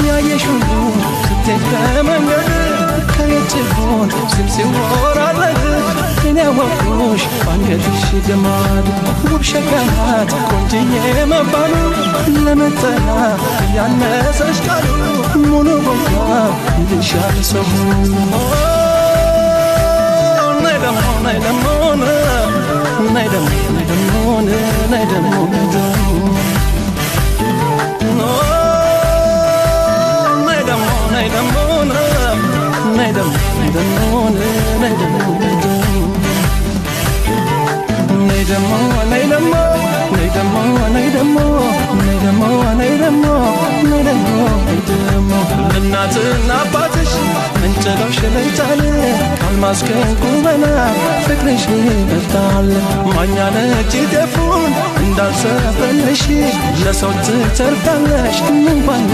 ያየሽው ስትከመንገድ ከየጭሆን ሲወራለት እኔ አወኩሽ አንገትሽ ገማድ ውብ ሸጋናት ቆንጅዬ መባሉ ለመጠና ያነሰሽ ቃሉ ሙሉ ቦታ ይልሻል ሰው ናይ ደሞ ናይ ደሞ ናይ ደሞ ናይ ደሞ ናይ ደሞ እናትና አባትሽ እንጨሎሽ ለይታል ካልማዝ ከንቁበና ፍቅርሽ ይበልጣል ማኛ ነጭ ጤፉን እንዳልሰፈለሽ ለሰው ትተርፋለሽ እንኳን